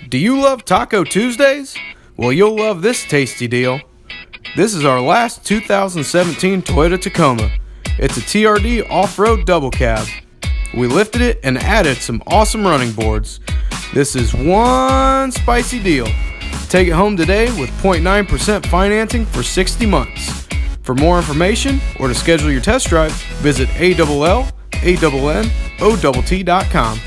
Do you love Taco Tuesdays? Well, you'll love this tasty deal. This is our last 2017 Toyota Tacoma. It's a TRD off-road double cab. We lifted it and added some awesome running boards. This is one spicy deal. Take it home today with 0.9% financing for 60 months. For more information or to schedule your test drive, visit ALLANNOTT.com.